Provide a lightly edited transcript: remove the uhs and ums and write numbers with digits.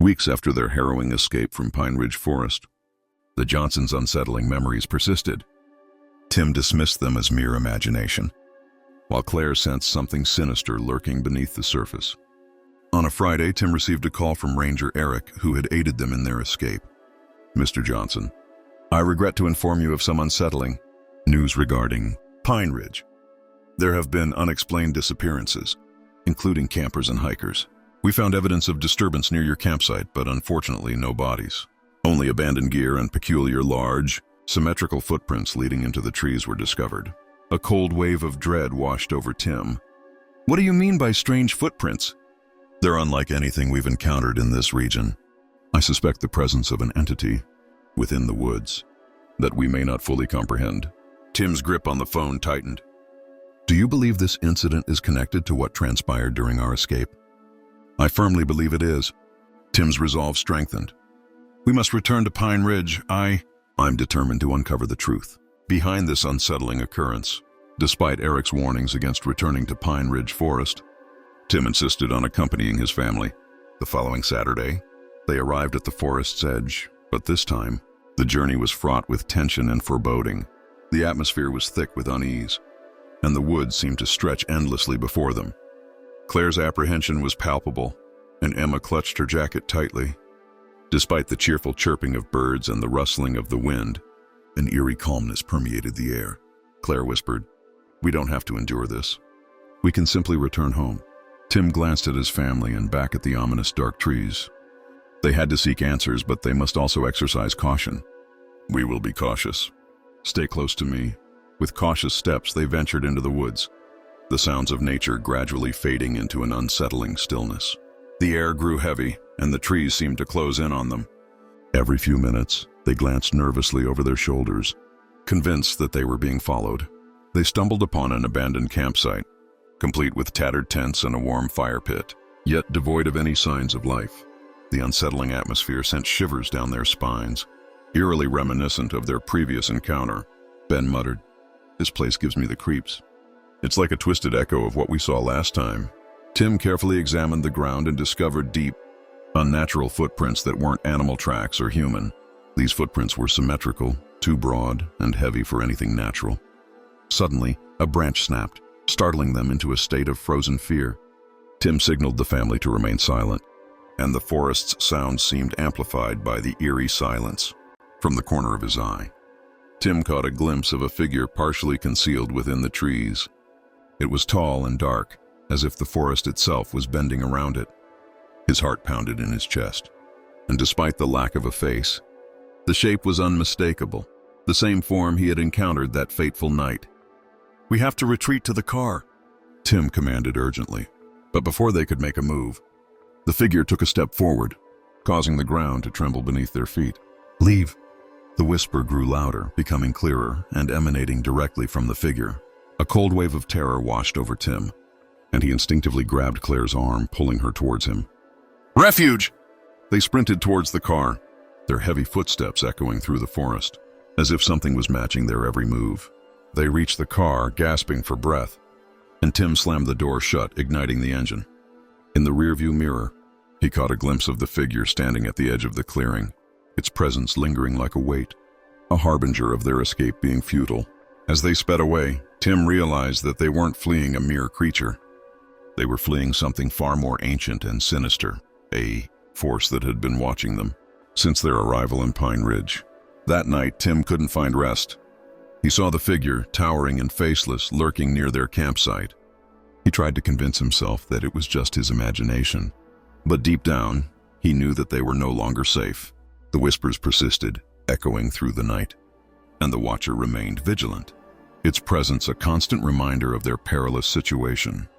Weeks after their harrowing escape from Pine Ridge Forest, the Johnsons' unsettling memories persisted. Tim dismissed them as mere imagination, while Claire sensed something sinister lurking beneath the surface. On a Friday, Tim received a call from Ranger Eric, who had aided them in their escape. "Mr. Johnson, I regret to inform you of some unsettling news regarding Pine Ridge. There have been unexplained disappearances, including campers and hikers. We found evidence of disturbance near your campsite, but unfortunately no bodies. Only abandoned gear and peculiar large, symmetrical footprints leading into the trees were discovered." A cold wave of dread washed over Tim. "What do you mean by strange footprints?" "They're unlike anything we've encountered in this region. I suspect the presence of an entity within the woods that we may not fully comprehend." Tim's grip on the phone tightened. "Do you believe this incident is connected to what transpired during our escape?" "I firmly believe it is." Tim's resolve strengthened. "We must return to Pine Ridge. I'm determined to uncover the truth behind this unsettling occurrence." Despite Eric's warnings against returning to Pine Ridge Forest, Tim insisted on accompanying his family. The following Saturday, they arrived at the forest's edge, but this time, the journey was fraught with tension and foreboding. The atmosphere was thick with unease, and the woods seemed to stretch endlessly before them. Claire's apprehension was palpable, and Emma clutched her jacket tightly. Despite the cheerful chirping of birds and the rustling of the wind, an eerie calmness permeated the air. Claire whispered, "We don't have to endure this. We can simply return home." Tim glanced at his family and back at the ominous dark trees. They had to seek answers, but they must also exercise caution. "We will be cautious. Stay close to me." With cautious steps, they ventured into the woods, the sounds of nature gradually fading into an unsettling stillness. The air grew heavy, and the trees seemed to close in on them. Every few minutes, they glanced nervously over their shoulders, convinced that they were being followed. They stumbled upon an abandoned campsite, complete with tattered tents and a warm fire pit, yet devoid of any signs of life. The unsettling atmosphere sent shivers down their spines, eerily reminiscent of their previous encounter. Ben muttered, "This place gives me the creeps. It's like a twisted echo of what we saw last time." Tim carefully examined the ground and discovered deep, unnatural footprints that weren't animal tracks or human. These footprints were symmetrical, too broad and heavy for anything natural. Suddenly, a branch snapped, startling them into a state of frozen fear. Tim signaled the family to remain silent, and the forest's sound seemed amplified by the eerie silence. From the corner of his eye, Tim caught a glimpse of a figure partially concealed within the trees. It was tall and dark, as if the forest itself was bending around it. His heart pounded in his chest, and despite the lack of a face, the shape was unmistakable, the same form he had encountered that fateful night. "We have to retreat to the car," Tim commanded urgently. But before they could make a move, the figure took a step forward, causing the ground to tremble beneath their feet. "Leave." The whisper grew louder, becoming clearer and emanating directly from the figure. A cold wave of terror washed over Tim, and he instinctively grabbed Claire's arm, pulling her towards him. "Refuge!" They sprinted towards the car, their heavy footsteps echoing through the forest, as if something was matching their every move. They reached the car, gasping for breath, and Tim slammed the door shut, igniting the engine. In the rearview mirror, he caught a glimpse of the figure standing at the edge of the clearing, its presence lingering like a weight, a harbinger of their escape being futile. As they sped away, Tim realized that they weren't fleeing a mere creature. They were fleeing something far more ancient and sinister, a force that had been watching them since their arrival in Pine Ridge. That night, Tim couldn't find rest. He saw the figure, towering and faceless, lurking near their campsite. He tried to convince himself that it was just his imagination, but deep down, he knew that they were no longer safe. The whispers persisted, echoing through the night, and the watcher remained vigilant, its presence a constant reminder of their perilous situation.